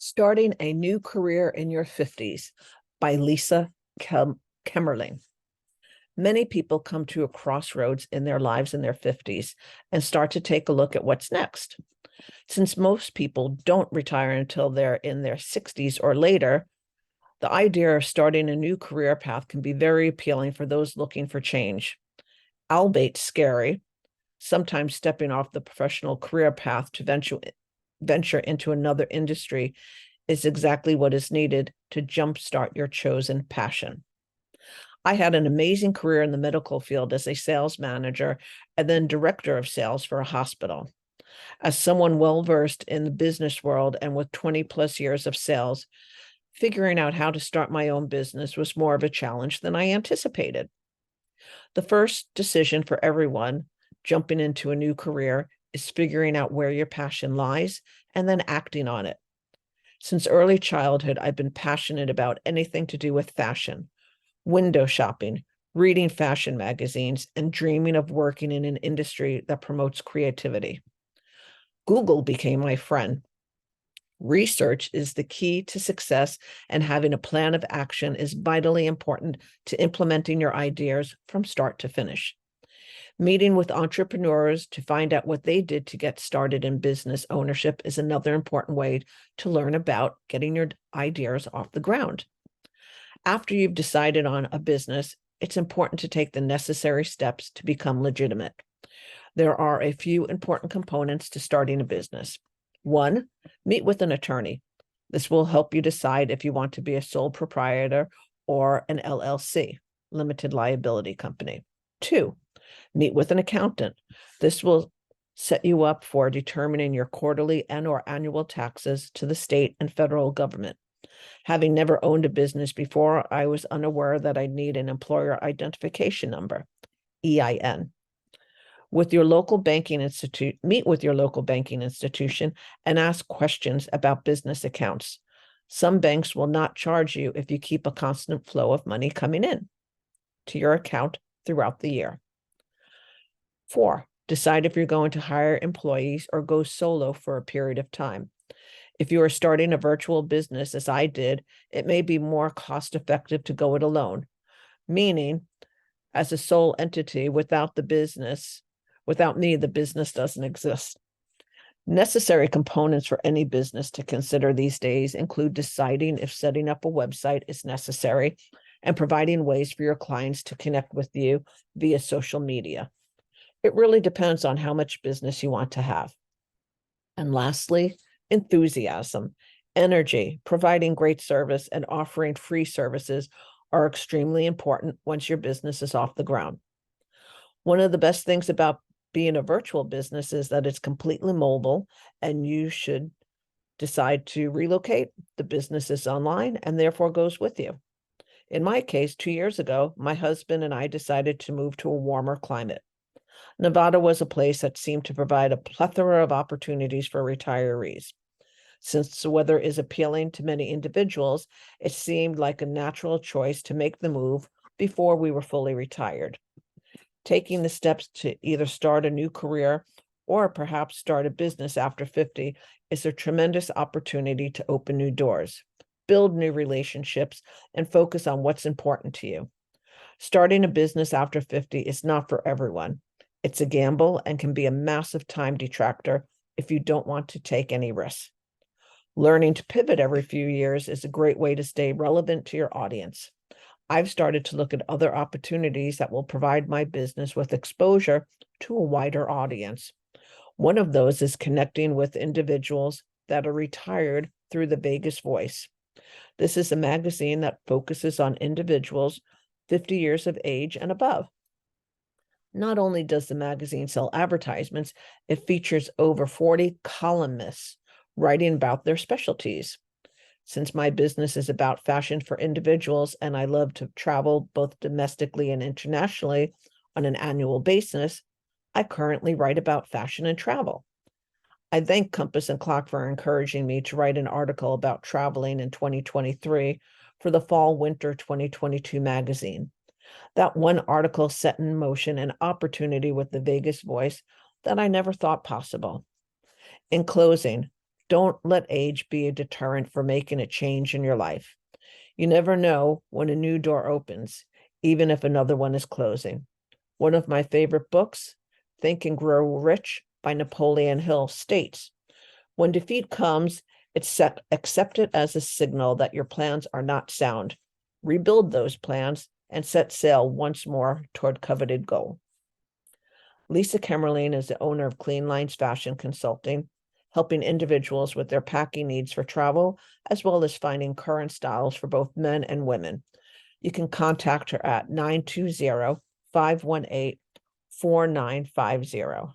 Starting a New Career in Your 50s by Lisa Kemmerling. Many people come to a crossroads in their lives in their 50s and start to take a look at what's next. Since most people don't retire until they're in their 60s or later, the idea of starting a new career path can be very appealing for those looking for change. Albeit scary, sometimes stepping off the professional career path to venture into another industry is exactly what is needed to jumpstart your chosen passion. I had an amazing career in the medical field as a sales manager and then director of sales for a hospital. As someone well-versed in the business world and with 20 plus years of sales, figuring out how to start my own business was more of a challenge than I anticipated. The first decision for everyone jumping into a new career is figuring out where your passion lies and then acting on it. Since early childhood, I've been passionate about anything to do with fashion, window shopping, reading fashion magazines, and dreaming of working in an industry that promotes creativity. Google became my friend. Research is the key to success, and having a plan of action is vitally important to implementing your ideas from start to finish. Meeting with entrepreneurs to find out what they did to get started in business ownership is another important way to learn about getting your ideas off the ground. After you've decided on a business, it's important to take the necessary steps to become legitimate. There are a few important components to starting a business. 1, meet with an attorney. This will help you decide if you want to be a sole proprietor or an LLC, limited liability company. 2, meet with an accountant. This will set you up for determining your quarterly and/or annual taxes to the state and federal government. Having never owned a business before, I was unaware that I'd need an employer identification number, EIN. Meet with your local banking institution and ask questions about business accounts. Some banks will not charge you if you keep a constant flow of money coming in to your account throughout the year. 4, decide if you're going to hire employees or go solo for a period of time. If you are starting a virtual business, as I did, it may be more cost-effective to go it alone, meaning as a sole entity without me, the business doesn't exist. Necessary components for any business to consider these days include deciding if setting up a website is necessary and providing ways for your clients to connect with you via social media. It really depends on how much business you want to have. And lastly, enthusiasm, energy, providing great service, and offering free services are extremely important once your business is off the ground. One of the best things about being a virtual business is that it's completely mobile, and you should decide to relocate, the business is online and therefore goes with you. In my case, 2 years ago, my husband and I decided to move to a warmer climate. Nevada was a place that seemed to provide a plethora of opportunities for retirees. Since the weather is appealing to many individuals, it seemed like a natural choice to make the move before we were fully retired. Taking the steps to either start a new career or perhaps start a business after 50 is a tremendous opportunity to open new doors, build new relationships, and focus on what's important to you. Starting a business after 50 is not for everyone. It's a gamble and can be a massive time detractor if you don't want to take any risks. Learning to pivot every few years is a great way to stay relevant to your audience. I've started to look at other opportunities that will provide my business with exposure to a wider audience. One of those is connecting with individuals that are retired through the Vegas Voice. This is a magazine that focuses on individuals 50 years of age and above. Not only does the magazine sell advertisements, it features over 40 columnists writing about their specialties. Since my business is about fashion for individuals and I love to travel both domestically and internationally on an annual basis, I currently write about fashion and travel. I thank Compass and Clock for encouraging me to write an article about traveling in 2023 for the Fall/Winter 2022 magazine. That one article set in motion an opportunity with the Vegas Voice that I never thought possible. In closing, Don't let age be a deterrent for making a change in your life. You never know when a new door opens, even if another one is closing. One of my favorite books, Think and Grow Rich by Napoleon Hill, states, when defeat comes, accept it as a signal that your plans are not sound. Rebuild those plans and set sail once more toward coveted goal. Lisa Kemmerling is the owner of Clean Lines Fashion Consulting, helping individuals with their packing needs for travel, as well as finding current styles for both men and women. You can contact her at 920-518-4950.